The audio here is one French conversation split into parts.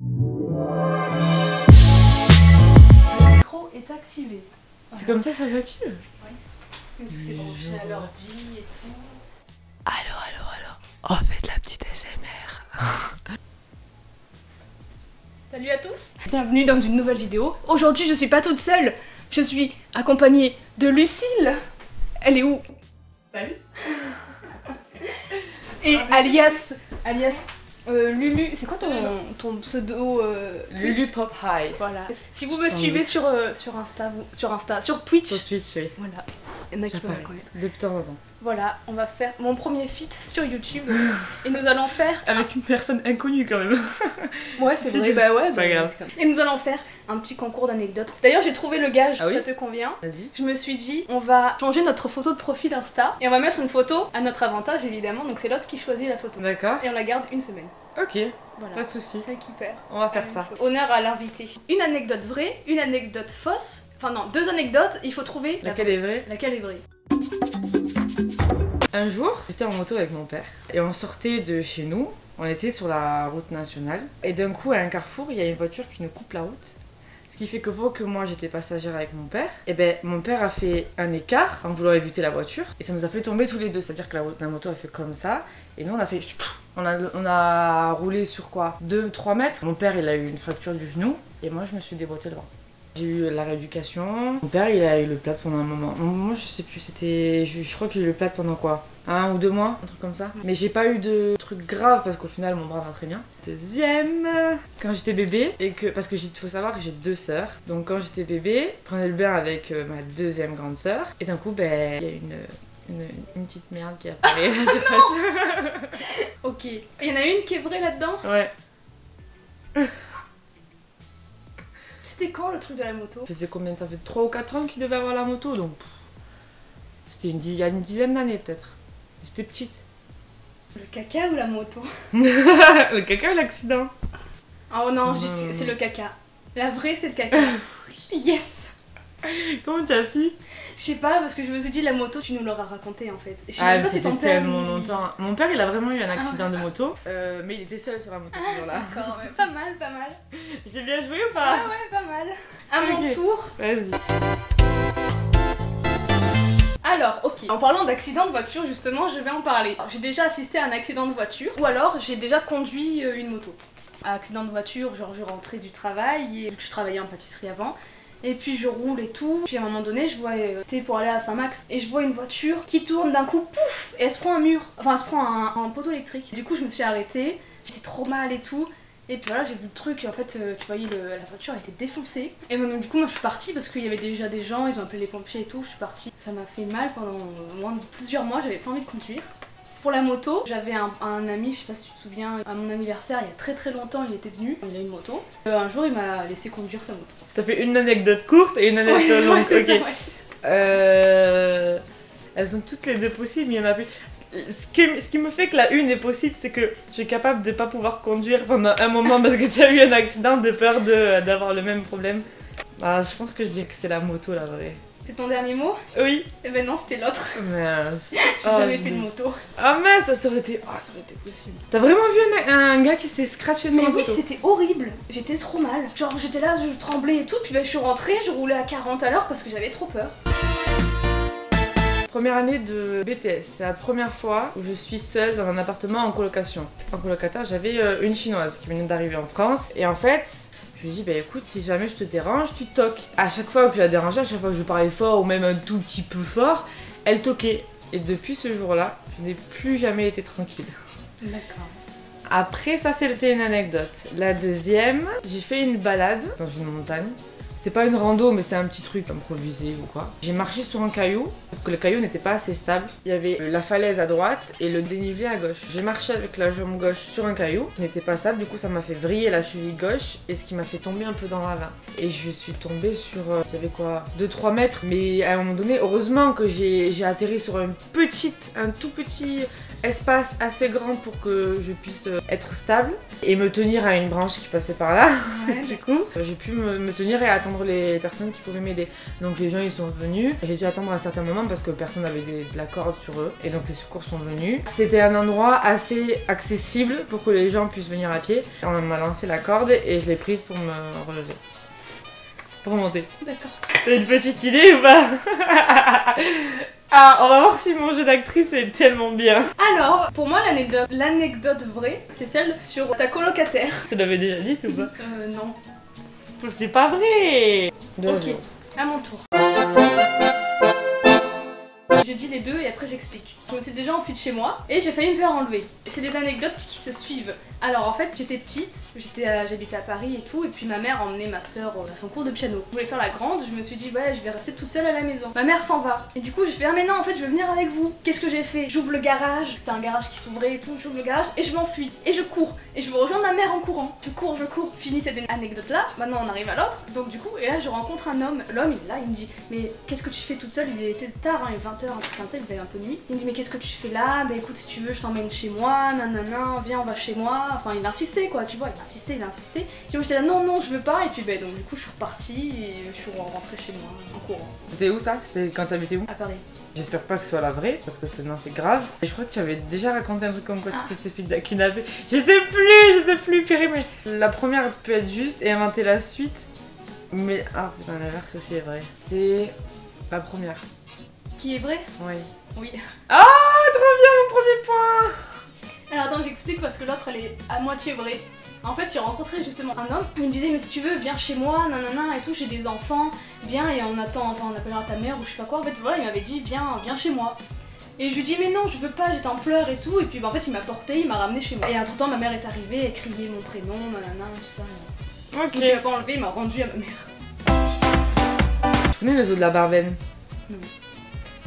Le micro est activé. C'est comme ça que ça s'active? Oui. C'est branché à l'ordi et tout. Allô. On fait de la petite SMR. Salut à tous. Bienvenue dans une nouvelle vidéo. Aujourd'hui je suis pas toute seule. Je suis accompagnée de Lucille. Elle est où? Salut. Et alias Lulu, c'est quoi ton pseudo Lulu Pop High. Voilà. Si vous me suivez sur Twitch. Sur Twitch, oui. Voilà. Il y en a qui peuvent me connaître. De temps en temps. Voilà, on va faire mon premier feat sur YouTube. Et nous allons faire... Avec une personne inconnue quand même. Ouais, c'est vrai, bah ouais. Pas grave. Et nous allons faire un petit concours d'anecdotes. D'ailleurs, j'ai trouvé le gage, Ah oui, ça te convient? Vas-y. Je me suis dit, on va changer notre photo de profil Insta. Et on va mettre une photo à notre avantage, évidemment. Donc c'est l'autre qui choisit la photo. D'accord. Et on la garde une semaine. Ok, Voilà. pas de soucis. Celle qui perd. On va faire ça. Honneur à l'invité. Une anecdote vraie, une anecdote fausse. Enfin non, deux anecdotes, il faut trouver Laquelle est vraie? laquelle est vraie. Un jour, j'étais en moto avec mon père et on sortait de chez nous, on était sur la route nationale et d'un coup à un carrefour il y a une voiture qui nous coupe la route. Ce qui fait que vu que moi j'étais passagère avec mon père, et ben mon père a fait un écart en voulant éviter la voiture et ça nous a fait tomber tous les deux, c'est à dire que la moto a fait comme ça et nous on a fait... On a roulé sur quoi? 2-3 mètres. Mon père il a eu une fracture du genou et moi je me suis déboîté le bras. J'ai eu la rééducation. Mon père il a eu le plâtre pendant un moment. Moi je sais plus, c'était... Je crois que j'ai eu le plâtre pendant quoi? 1 ou 2 mois, un truc comme ça. Mais j'ai pas eu de trucs graves parce qu'au final mon bras va très bien. Deuxième, quand j'étais bébé, et que parce que faut savoir que j'ai 2 sœurs. Donc quand j'étais bébé, je prenais le bain avec ma deuxième grande sœur. Et d'un coup, ben, il y a une petite merde qui apparaît à la surface. Ok. Il y en a une qui est vraie là-dedans? Ouais. C'était quand le truc de la moto? Ça faisait combien? Ça fait 3 ou 4 ans qu'il devait avoir la moto, donc c'était il y a une dizaine d'années peut-être. J'étais petite. Le caca ou la moto? Le caca ou l'accident? Oh non, je dis c'est le caca. La vraie c'est le caca. Yes! Comment tu as su? Je sais pas, parce que je me suis dit la moto tu nous l'auras raconté en fait. Je sais Ah, même pas ça si ton fait père... tellement longtemps. Mon père il a vraiment eu un accident ouais. de moto, mais il était seul sur la moto ce jour-là. D'accord, mais pas mal, pas mal. J'ai bien joué ou Ah pas? ouais, pas mal. À mon Ok. tour. Vas-y. Alors, ok, en parlant d'accident de voiture, justement, je vais en parler. J'ai déjà assisté à un accident de voiture, ou alors j'ai déjà conduit une moto. Accident de voiture, genre je rentrais du travail, et vu que je travaillais en pâtisserie avant, et puis je roule et tout, puis à un moment donné, je vois, c'était pour aller à Saint-Max, et je vois une voiture qui tourne d'un coup, pouf, et elle se prend un mur, enfin elle se prend un poteau électrique. Du coup, je me suis arrêtée, j'étais trop mal et tout. Et puis voilà, j'ai vu le truc, et en fait, tu voyais la voiture elle était défoncée. Et bon, du coup, moi je suis partie parce qu'il y avait déjà des gens, ils ont appelé les pompiers et tout, je suis partie. Ça m'a fait mal pendant moins de plusieurs mois, j'avais pas envie de conduire. Pour la moto, j'avais un ami, je sais pas si tu te souviens, à mon anniversaire, il y a très très longtemps, il était venu, il a une moto. Un jour, il m'a laissé conduire sa moto. T'as fait une anecdote courte et une anecdote longue. c'est Ok. ça, ouais. Elles sont toutes les deux possibles, il y en a plus. Ce qui me fait que la une est possible, c'est que je suis capable de pas pouvoir conduire pendant un moment parce que tu as eu un accident de peur d'avoir le même problème. Bah, je pense que je dirais que c'est la moto la vraie. C'est ton dernier mot? Oui. Eh ben non, c'était l'autre. Mince. J'ai jamais fait de moto. Ah mince, ça aurait été possible. T'as vraiment vu un gars qui s'est scratché sur Mais la oui, moto? c'était horrible. J'étais trop mal. Genre, j'étais là, je tremblais et tout, puis ben, je suis rentrée, je roulais à 40 à l'heure parce que j'avais trop peur. Première année de BTS, c'est la première fois où je suis seule dans un appartement en colocation. En colocataire, j'avais une chinoise qui venait d'arriver en France et en fait, je lui ai dit bah écoute, si jamais je te dérange, tu toques. À chaque fois que je la dérangeais, à chaque fois que je parlais fort ou même un tout petit peu fort, elle toquait. Et depuis ce jour-là, je n'ai plus jamais été tranquille. D'accord. Après ça, c'était une anecdote. La deuxième, j'ai fait une balade dans une montagne. C'était pas une rando, mais c'était un petit truc improvisé ou quoi. J'ai marché sur un caillou, sauf que le caillou n'était pas assez stable. Il y avait la falaise à droite et le dénivelé à gauche. J'ai marché avec la jambe gauche sur un caillou qui n'était pas stable, du coup ça m'a fait vriller la cheville gauche et ce qui m'a fait tomber un peu dans la ravin. Et je suis tombée sur, il y avait quoi, 2-3 mètres, mais à un moment donné, heureusement que j'ai atterri sur un tout petit espace assez grand pour que je puisse être stable et me tenir à une branche qui passait par là. Ouais. Du coup, j'ai pu me tenir et attendre les personnes qui pouvaient m'aider. Donc les gens ils sont venus, j'ai dû attendre un certain moment parce que personne n'avait de la corde sur eux et donc les secours sont venus. C'était un endroit assez accessible pour que les gens puissent venir à pied. On m'a lancé la corde et je l'ai prise pour me relever. Pour monter. D'accord. T'as une petite idée ou pas? Ah, on va voir si mon jeu d'actrice est tellement bien. Alors, pour moi, l'anecdote vraie, c'est celle sur ta colocataire. Tu l'avais déjà dit ou pas? Non. C'est pas vrai. Ok, à mon tour. J'ai dit les deux et après j'explique. Je me suis déjà enfuie de chez moi et j'ai failli me faire enlever. C'est des anecdotes qui se suivent. Alors en fait j'étais petite, j'habitais à Paris et tout, et puis ma mère emmenait ma soeur à son cours de piano. Je voulais faire la grande, je me suis dit ouais je vais rester toute seule à la maison. Ma mère s'en va. Et du coup je fais ah mais non en fait je veux venir avec vous. Qu'est-ce que j'ai fait? J'ouvre le garage, c'était un garage qui s'ouvrait et tout, j'ouvre le garage et je m'enfuis. Et je cours. Et je me rejoins ma mère en courant. Je cours. Fini cette anecdote là, maintenant on arrive à l'autre. Donc du coup, et là je rencontre un homme. L'homme il est là, il me dit mais qu'est-ce que tu fais toute seule? Il était tard, hein, il est 20h, un truc comme ça, il faisait un peu nuit. Il me dit mais qu'est-ce que tu fais là? Bah écoute si tu veux je t'emmène chez moi, nanana, viens on va chez moi. Enfin il insistait quoi, tu vois, il insistait. Puis moi j'étais là non je veux pas, et puis bah donc du coup je suis repartie et je suis rentrée chez moi en courant. C'était où ça? C'était quand t'habitais où? À Paris. J'espère pas que ce soit la vraie, parce que sinon c'est grave. Et je crois que tu avais déjà raconté un truc comme quoi tu t'étais fait kidnapper. Je sais plus, purée, mais la première peut être juste et inventer la suite. Mais, ah putain, l'inverse aussi est vrai. C'est la première. Qui est vrai? Oui. Oui. Ah, trop bien, mon premier point! Alors attends, j'explique parce que l'autre elle est à moitié vraie. En fait, j'ai rencontré justement un homme, il me disait mais si tu veux, viens chez moi, nanana et tout, j'ai des enfants, viens et on attend, enfin on appellera ta mère ou je sais pas quoi. En fait voilà, il m'avait dit viens chez moi. Et je lui dis mais non, je veux pas, j'étais en pleurs et tout, et puis bah, en fait il m'a porté, il m'a ramené chez moi. Et entre temps ma mère est arrivée, elle criait mon prénom, nanana, tout ça. Ok. Donc il m'a pas enlevé, il m'a rendu à ma mère. Tu connais le zoo de la Barbenne? Non.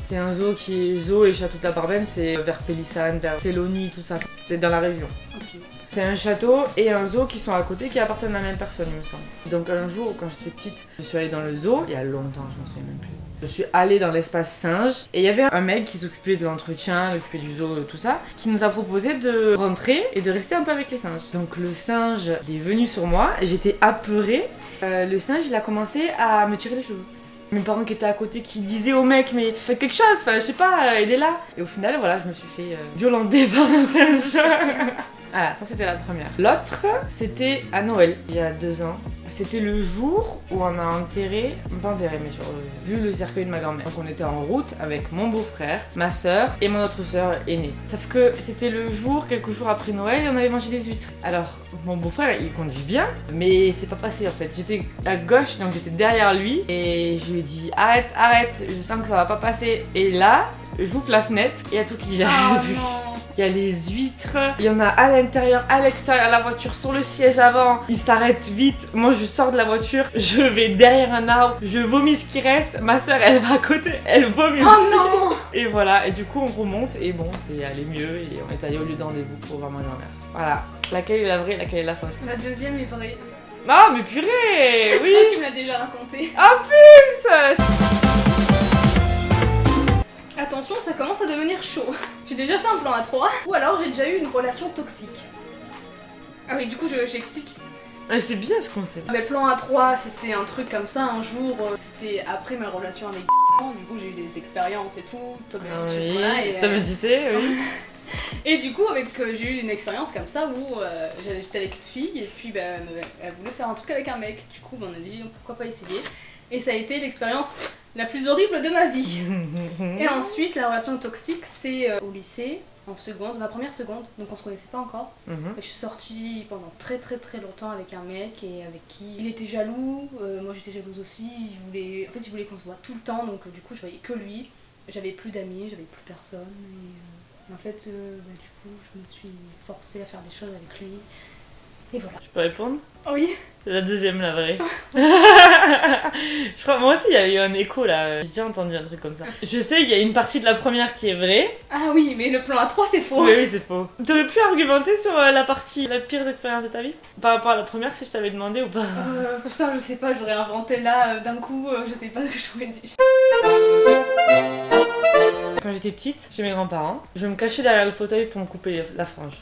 C'est un zoo qui est zoo et château de la Barbenne, c'est vers Pélissane, vers Célonie, tout ça. C'est dans la région. Ok. C'est un château et un zoo qui sont à côté qui appartiennent à la même personne, il me semble. Donc un jour, quand j'étais petite, je suis allée dans le zoo, il y a longtemps, je m'en souviens même plus. Je suis allée dans l'espace singe et il y avait un mec qui s'occupait de l'entretien, s'occupait du zoo, tout ça, qui nous a proposé de rentrer et de rester un peu avec les singes. Donc le singe, il est venu sur moi, j'étais apeurée. Le singe, il a commencé à me tirer les cheveux. Mes parents qui étaient à côté qui disaient au mec mais faites quelque chose, enfin je sais pas, aidez-la. Et au final voilà, je me suis fait violenter par un singe. Voilà, ça c'était la première. L'autre, c'était à Noël, il y a 2 ans. C'était le jour où on a enterré, pas enterré mais genre, vu le cercueil de ma grand-mère. Donc on était en route avec mon beau-frère, ma soeur et mon autre soeur aînée. Sauf que c'était le jour, quelques jours après Noël, et on avait mangé des huîtres. Alors mon beau-frère il conduit bien, mais c'est pas passé en fait. J'étais à gauche donc j'étais derrière lui et je lui ai dit arrête, je sens que ça va pas passer. Et là, j'ouvre la fenêtre et il y a tout qui jette. Oh non. Il y a les huîtres, il y en a à l'intérieur, à l'extérieur de la voiture, sur le siège avant. Il s'arrête vite. Moi, je sors de la voiture, je vais derrière un arbre, je vomis ce qui reste. Ma soeur, elle va à côté, elle vomit aussi. Non. Et voilà, et du coup, on remonte et bon, c'est allé mieux et on est allé au lieu de rendez-vous pour voir ma grand-mère. Voilà. Laquelle est la vraie, laquelle est la fausse? La deuxième est vraie. Ah, mais purée! Oui! Tu me l'as déjà raconté. En plus! Attention, ça commence à devenir chaud. J'ai déjà fait un plan à 3, ou alors j'ai déjà eu une relation toxique. Ah oui, du coup, j'explique. C'est bien ce concept. Mais plan à 3, c'était un truc comme ça, un jour, c'était après ma relation avec du coup j'ai eu des expériences et tout, Oui, voilà, et, t'as me disais, oui. Et du coup, j'ai eu une expérience comme ça où j'étais avec une fille et puis elle voulait faire un truc avec un mec. Du coup, on a dit pourquoi pas essayer. Et ça a été l'expérience la plus horrible de ma vie. Et ensuite, la relation toxique, c'est au lycée, en seconde, ma première seconde, donc on se connaissait pas encore. Je suis sortie pendant très longtemps avec un mec et avec qui il était jaloux, moi j'étais jalouse aussi, il voulait qu'on se voit tout le temps, donc du coup je voyais que lui. J'avais plus d'amis, j'avais plus personne. Et en fait, du coup, je me suis forcée à faire des choses avec lui. Et voilà. Je peux répondre? Oui. C'est la deuxième, la vraie. Je crois, moi aussi, il y a eu un écho là. J'ai déjà entendu un truc comme ça. Je sais qu'il y a une partie de la première qui est vraie. Ah oui, mais le plan A3, c'est faux. Oui, c'est faux. T'aurais pu argumenter sur la partie, la pire expérience de ta vie? Par rapport à la première, si je t'avais demandé ou pas? Putain, je sais pas, j'aurais inventé là d'un coup, je sais pas ce que j'aurais dit. Quand j'étais petite, chez mes grands-parents, je me cachais derrière le fauteuil pour me couper la frange.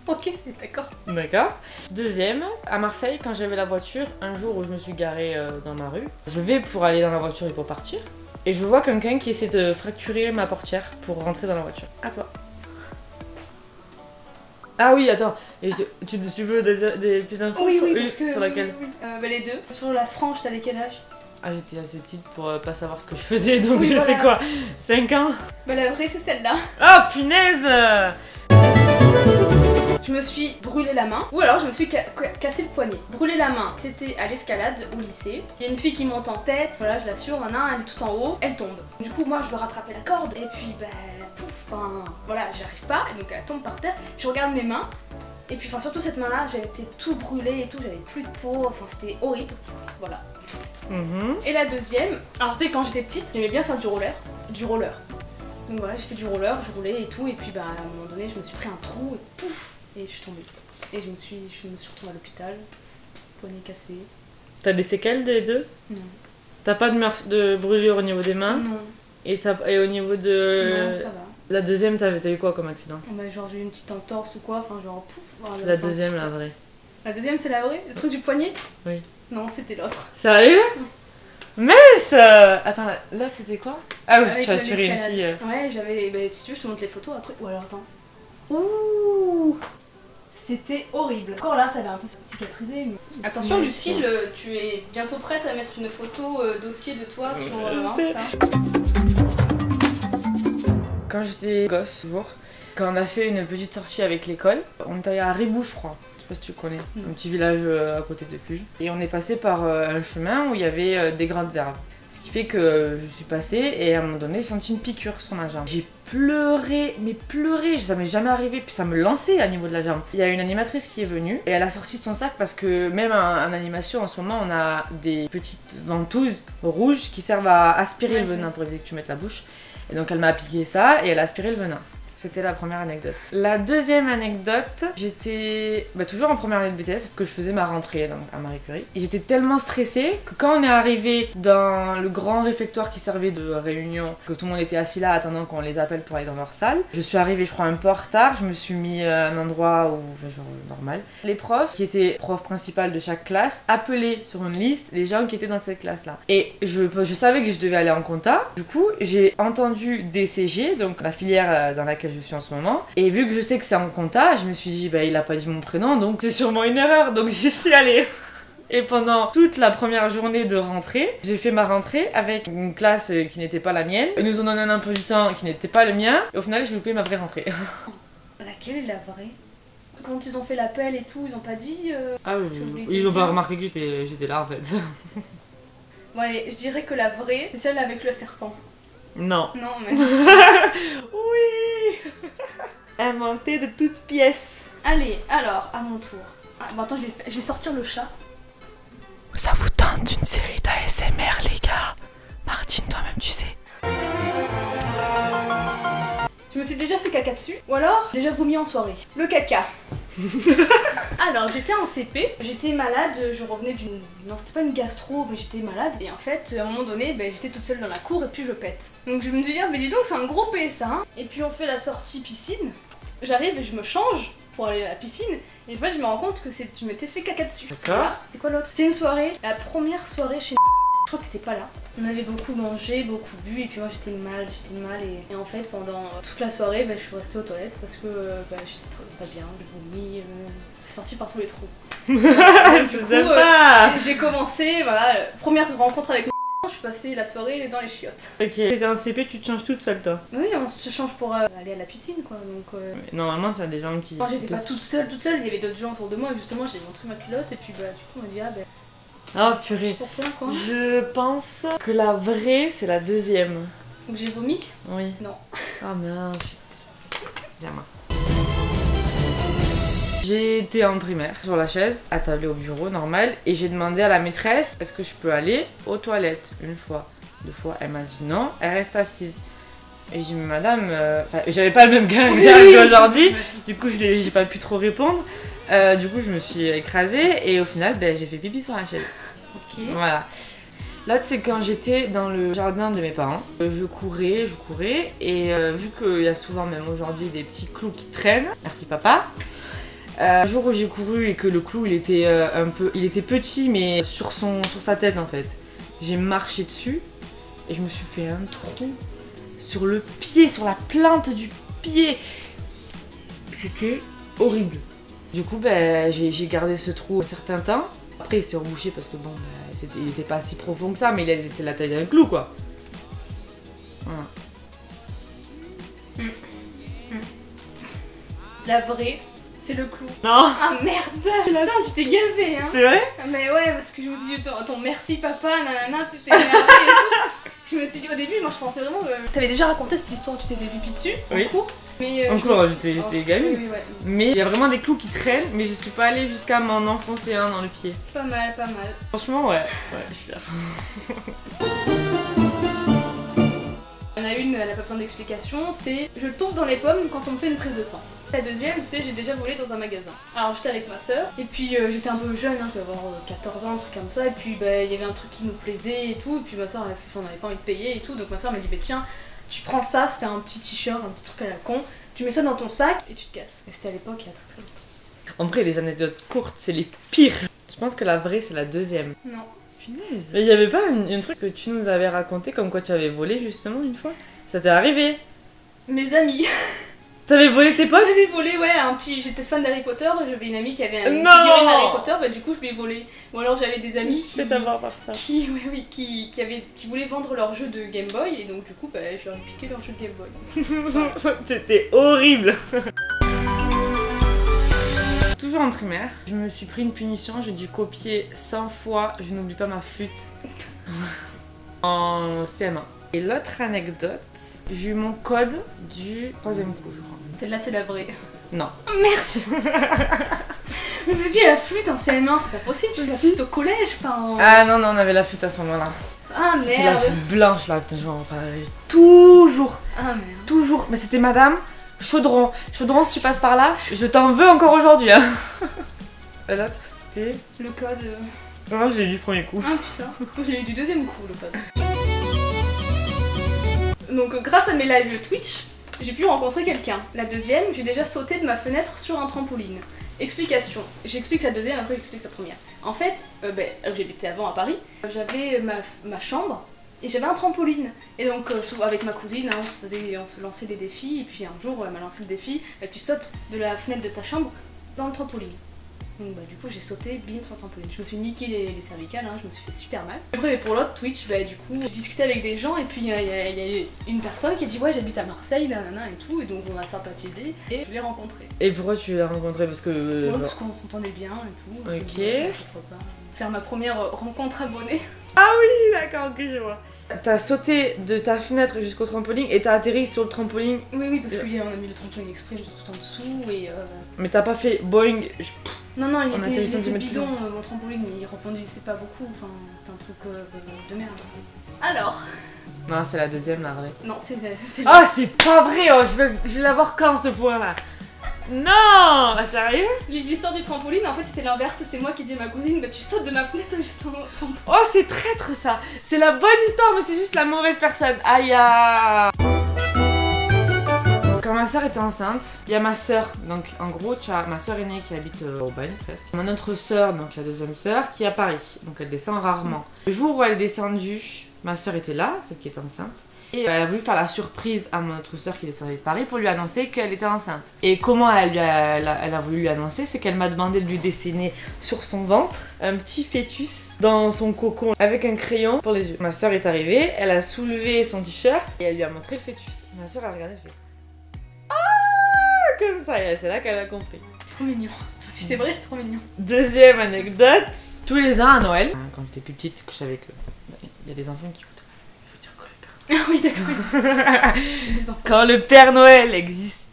Ok, c'est d'accord. D'accord. Deuxième, à Marseille, quand j'avais la voiture, un jour où je me suis garée dans ma rue, je vais pour aller dans la voiture et pour partir. Et je vois quelqu'un qui essaie de fracturer ma portière pour rentrer dans la voiture. À toi. Ah oui, attends. Et tu veux des plus d'infos Oui, sur, oui, parce que, sur laquelle les deux. Sur la frange, t'avais quel âge? Ah, j'étais assez petite pour pas savoir ce que je faisais, donc Oui, j'étais voilà. quoi, 5 ans? Bah la vraie, c'est celle-là. Ah, punaise! Je me suis brûlé la main, ou alors je me suis cassé le poignet. Brûler la main, c'était à l'escalade au lycée. Il y a une fille qui monte en tête, voilà, je l'assure, elle est tout en haut, elle tombe. Du coup, moi, je veux rattraper la corde, et puis, bah, pouf, enfin, voilà, j'arrive pas, et donc elle tombe par terre. Je regarde mes mains, et puis, enfin, surtout cette main-là, j'avais été tout brûlée et tout, j'avais plus de peau, enfin, c'était horrible, voilà. Et la deuxième, alors c'était quand j'étais petite, j'aimais bien faire du roller. Donc voilà, j'ai fait du roller, je roulais et tout, et puis bah, à un moment donné, je me suis pris un trou, et pouf, et je suis tombée. Et je me suis retrouvée à l'hôpital, poignet cassé. T'as des séquelles des deux? Non. T'as pas de brûlure au niveau des mains? Non. Et au niveau de... Non, ça va. La deuxième, t'as eu quoi comme accident? Bah, genre j'ai eu une petite entorse ou quoi, enfin genre pouf. Voilà, C'est la deuxième, la vraie. La deuxième, c'est la vraie? Le truc du poignet? Oui. Non, c'était l'autre. Sérieux? Mince! Attends, là c'était quoi? Ah oui, Avec tu as assuré une fille. Ouais, j'avais... Bah, si tu veux, je te montre les photos après. Ou alors, attends. Ouh! C'était horrible. Encore là, ça avait un peu cicatrisé. Mais... Attention, Lucille, tu es bientôt prête à mettre une photo dossier de toi sur Insta. Quand j'étais gosse, toujours, quand on a fait une petite sortie avec l'école, on était allé à Ribou, je crois. Je sais pas si tu connais, un petit village à côté de Puges. Et on est passé par un chemin où il y avait des grandes herbes. Ce qui fait que je suis passée et à un moment donné, j'ai senti une piqûre sur ma jambe. J'ai pleuré, mais pleuré, ça m'est jamais arrivé, puis ça me lançait au niveau de la jambe. Il y a une animatrice qui est venue et elle a sorti de son sac parce que même en animation en ce moment, on a des petites ventouses rouges qui servent à aspirer le venin pour éviter que tu mettes la bouche. Et donc elle m'a appliqué ça et elle a aspiré le venin. C'était la première anecdote. La deuxième anecdote, j'étais toujours en première année de BTS, sauf que je faisais ma rentrée à Marie Curie. Et j'étais tellement stressée que quand on est arrivé dans le grand réfectoire qui servait de réunion, que tout le monde était assis là attendant qu'on les appelle pour aller dans leur salle, je suis arrivée je crois un peu en retard, je me suis mis à un endroit où, genre normal. Les profs, qui étaient profs principales de chaque classe, appelaient sur une liste les gens qui étaient dans cette classe-là. Et je savais que je devais aller en compta, du coup j'ai entendu DCG, donc la filière dans laquelle je suis en ce moment, et vu que je sais que c'est en compta, je me suis dit il a pas dit mon prénom donc c'est sûrement une erreur, donc j'y suis allée. Et pendant toute la première journée de rentrée, j'ai fait ma rentrée avec une classe qui n'était pas la mienne. Ils nous ont donné un emploi du temps qui n'était pas le mien, et au final j'ai loupé ma vraie rentrée. Laquelle est la vraie? Quand ils ont fait l'appel et tout, ils ont pas dit... Ah oui, ils ont pas remarqué que j'étais là en fait. Bon allez, je dirais que la vraie, c'est celle avec le serpent. Non. Non mais... Oui. Inventé de toutes pièces. Allez, alors, à mon tour. Ah, bon attends, je vais sortir le chat. Ça vous tente une série d'ASMR les gars? Martine, toi-même tu sais. Je me suis déjà fait caca dessus, ou alors déjà vomi en soirée. Le caca. Alors j'étais en CP, j'étais malade, je revenais d'une... Non c'était pas une gastro, mais j'étais malade. Et en fait, à un moment donné, j'étais toute seule dans la cour et puis je pète. Donc je me dis, mais dis donc c'est un gros PSA hein. Et puis on fait la sortie piscine, j'arrive et je me change pour aller à la piscine. Et en fait je me rends compte que je m'étais fait caca dessus. D'accord. Voilà. C'est quoi l'autre? C'est une soirée, la première soirée chez... Je crois que t'étais pas là. On avait beaucoup mangé, beaucoup bu, et puis moi j'étais mal, et en fait pendant toute la soirée je suis restée aux toilettes parce que j'étais pas bien, j'ai vomi, c'est sorti par tous les trous. C'est sympa. J'ai commencé, voilà, première rencontre avec je suis passée la soirée dans les chiottes. Ok, t'es en CP, tu te changes toute seule toi? Oui, on se change pour aller à la piscine quoi, donc... Normalement tu as des gens qui... Moi j'étais pas toute seule, il y avait d'autres gens autour de moi, et justement j'ai montré ma culotte, et puis du coup on m'a dit Ah purée, pour toi, quoi. Je pense que la vraie c'est la deuxième. Donc j'ai vomi? Oui. Non. Ah merde, putain. Viens moi. J'ai été en primaire, sur la chaise, attablée au bureau, normal, et j'ai demandé à la maîtresse, est-ce que je peux aller aux toilettes? Une fois, deux fois, elle m'a dit non, elle reste assise. Et j'ai dit, mais madame, j'avais pas le même caractère qu'aujourd'hui, du coup j'ai pas pu trop répondre. Du coup je me suis écrasée et au final j'ai fait pipi sur la chaise. Ok. Voilà. L'autre, c'est quand j'étais dans le jardin de mes parents. Je courais, et vu qu'il y a souvent, même aujourd'hui, des petits clous qui traînent, merci papa. Le jour où j'ai couru et que le clou, il était il était petit, mais sur sa tête en fait. J'ai marché dessus et je me suis fait un trou sur le pied, sur la plante du pied. C'était horrible. Du coup, j'ai gardé ce trou un certain temps. Après, il s'est rebouché parce que bon, il était pas si profond que ça, mais il était la taille d'un clou, quoi. Voilà. La vraie, c'est le clou. Non. Ah merde. Putain, tu t'es gazé, hein. C'est vrai? Mais ouais, parce que je me suis dit, ton merci papa, nanana, tu t'es énervé et tout. Je me suis dit, au début, moi je pensais vraiment... T'avais déjà raconté cette histoire où tu t'es fait pipi dessus, oui. En cours. Mais en cours, j'étais gamine. Oui, ouais. Mais il y a vraiment des clous qui traînent, mais je suis pas allée jusqu'à m'en enfoncer un dans le pied. Pas mal, pas mal. Franchement, ouais, je suis fière. Il y en a une, elle a pas besoin d'explication, c'est je tombe dans les pommes quand on me fait une prise de sang. La deuxième, c'est j'ai déjà volé dans un magasin. Alors j'étais avec ma soeur, et puis j'étais un peu jeune, hein, je devais avoir 14 ans, un truc comme ça, et puis il y avait un truc qui nous plaisait et tout, et puis ma soeur, on n'avait pas envie de payer et tout, donc ma soeur m'a dit tiens, tu prends ça, c'était un petit t-shirt, un petit truc à la con, tu mets ça dans ton sac et tu te casses. Et c'était à l'époque, il y a très longtemps. En vrai, les anecdotes courtes, c'est les pires. Je pense que la vraie, c'est la deuxième. Non. Punaise. Mais il y avait pas un truc que tu nous avais raconté comme quoi tu avais volé justement une fois? Ça t'est arrivé? Mes amis. T'avais volé tes potes? J'avais volé, ouais, j'étais fan d'Harry Potter, j'avais une amie qui avait une non figurine Harry Potter, du coup je l'ai volé. Ou alors j'avais des amis qui qui voulaient vendre leur jeu de Game Boy, et donc du coup je leur ai piqué leur jeu de Game Boy. T'étais horrible. Toujours en primaire, je me suis pris une punition, j'ai dû copier 100 fois, je n'oublie pas ma flûte. En CM1. Et l'autre anecdote, j'ai eu mon code du 3e coup, je crois. Celle-là, c'est la vraie. Non. Oh merde. Mais vous dites la flûte en CM1, c'est pas possible, tu fais la flûte au collège, pas en... Ah non, on avait la flûte à ce moment-là. Ah merde. C'était la flûte blanche là, putain, je m'en parlais toujours. Ah merde. Toujours. Mais c'était madame Chaudron. Chaudron, si tu passes par là, je t'en veux encore aujourd'hui. Hein. L'autre, c'était... Le code... Non, j'ai eu du premier coup. Ah putain, je l'ai eu du deuxième coup, le code. Donc grâce à mes lives Twitch, j'ai pu rencontrer quelqu'un. La deuxième, j'ai déjà sauté de ma fenêtre sur un trampoline. Explication. J'explique la deuxième, après j'explique la première. En fait, j'habitais avant à Paris, j'avais ma chambre et j'avais un trampoline. Et donc avec ma cousine, hein, on se lançait des défis, et puis un jour elle m'a lancé le défi, tu sautes de la fenêtre de ta chambre dans le trampoline. Donc du coup j'ai sauté, bim, sur le trampoline. Je me suis niqué les cervicales, hein, je me suis fait super mal. Après pour l'autre Twitch, du coup je discutais avec des gens, et puis il y a une personne qui a dit ouais j'habite à Marseille, nanana et tout, et donc on a sympathisé et je l'ai rencontré. Et pourquoi tu l'as rencontré? Parce que... Ouais, parce qu'on s'entendait bien et tout. Ok. Pourquoi pas faire ma première rencontre abonnée. Ah oui, d'accord, ok, je vois. T'as sauté de ta fenêtre jusqu'au trampoline et t'as atterri sur le trampoline. Oui, parce qu'on a mis le trampoline exprès juste tout en dessous et... Mais t'as pas fait boing. Non, il était bidon, bidon, mon trampoline, il rebondissait pas beaucoup, enfin, c'est un truc de merde. Alors... Non, c'est la deuxième, la vraie. Non, c'était... Ah, c'est pas vrai, oh, je vais l'avoir quand, ce point-là? Non, sérieux? L'histoire du trampoline, en fait, c'était l'inverse, c'est moi qui dis à ma cousine, tu sautes de ma fenêtre juste en trampoline. Oh, c'est traître, ça. C'est la bonne histoire, mais c'est juste la mauvaise personne. Aïe, aïe. Quand ma soeur était enceinte, il y a ma soeur, donc en gros, tu as ma soeur aînée qui habite au Bagne presque. Mon autre soeur, donc la deuxième soeur, qui est à Paris, donc elle descend rarement. Le jour où elle est descendue, ma soeur était là, celle qui est enceinte, et elle a voulu faire la surprise à mon autre soeur qui descendait de Paris pour lui annoncer qu'elle était enceinte. Et comment elle a voulu lui annoncer, c'est qu'elle m'a demandé de lui dessiner sur son ventre un petit fœtus dans son cocon avec un crayon pour les yeux. Ma soeur est arrivée, elle a soulevé son t-shirt et elle lui a montré le fœtus. Ma soeur a regardé et fait comme ça, et c'est là qu'elle a compris. Trop mignon. Si c'est vrai, c'est trop mignon. Deuxième anecdote. Tous les ans à Noël, quand j'étais plus petite, que je savais que il y a des enfants qui écoutent. Il faut dire que le Père. Ah oui, d'accord. Quand le Père Noël existe,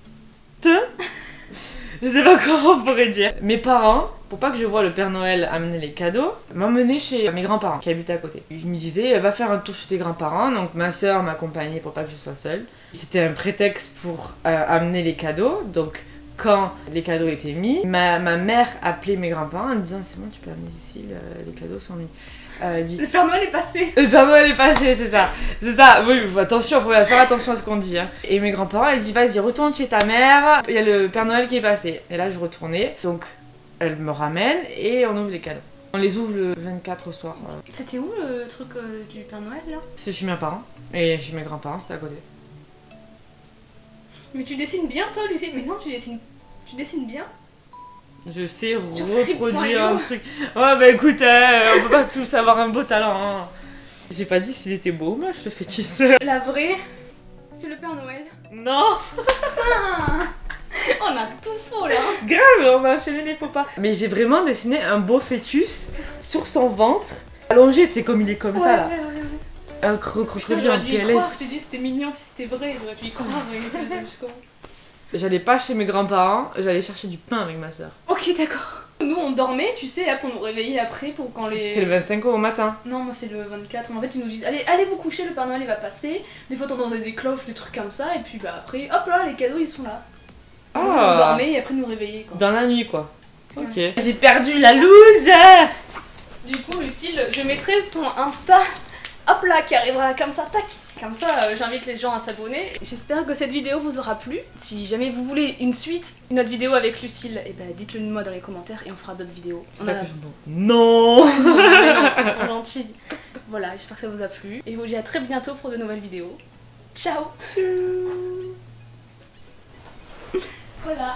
je sais pas comment on pourrait dire. Mes parents, pour pas que je voie le Père Noël amener les cadeaux, m'emmenaient chez mes grands-parents qui habitaient à côté. Je me disais, va faire un tour chez tes grands-parents, donc ma soeur m'accompagnait pour pas que je sois seule. C'était un prétexte pour amener les cadeaux, donc quand les cadeaux étaient mis, ma mère appelait mes grands-parents en disant c'est bon, tu peux amener ici, les cadeaux sont mis. Le Père Noël est passé. Le Père Noël est passé, c'est ça. C'est ça. Oui, attention, faut faire attention à ce qu'on dit. Hein. Et mes grands-parents, ils disent vas-y, retourne chez ta mère, il y a le Père Noël qui est passé. Et là, je retournais. Donc, elle me ramène et on ouvre les cadeaux. On les ouvre le 24 au soir. C'était où le truc du Père Noël là? C'est chez mes parents. Et chez mes grands-parents, c'était à côté. Mais tu dessines bien toi, Lucie? Mais non, tu dessines bien. Je sais reproduire un truc. Ouais, bah écoute, on peut pas tous avoir un beau talent. Hein. J'ai pas dit s'il était beau ou moche le fœtus. La vraie, c'est le Père Noël. Non. Putain, on a tout faux là. Grave, on a enchaîné les faux pas. Mais j'ai vraiment dessiné un beau fœtus sur son ventre, allongé, tu sais, comme il est comme ça là. Ouais. Un crocodile en J'aurais dû y PLS. croire, je t'ai dit c'était mignon si c'était vrai, j'aurais dû y croire. Jusqu'au bout. J'allais pas chez mes grands-parents, j'allais chercher du pain avec ma soeur. Ok, d'accord. Nous on dormait, tu sais, pour nous réveiller après pour quand les. C'est le 25 au matin. Non, moi c'est le 24. Mais en fait, ils nous disent allez vous coucher, le Père Noël il va passer. Des fois, t'entendais des cloches, des trucs comme ça, et puis bah après, hop là, les cadeaux ils sont là. Ah. On dormait et après nous réveiller quoi. Dans la nuit quoi. Ok. Ouais. J'ai perdu la loose. Du coup, Lucille, je mettrai ton Insta, hop là, qui arrivera là comme ça, tac. Comme ça, j'invite les gens à s'abonner. J'espère que cette vidéo vous aura plu. Si jamais vous voulez une suite, une autre vidéo avec Lucille, et ben dites-le moi dans les commentaires et on fera d'autres vidéos. Non. Non, ils sont gentils. Voilà, j'espère que ça vous a plu. Et je vous dis à très bientôt pour de nouvelles vidéos. Ciao. Voilà.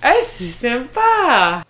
Eh, c'est sympa.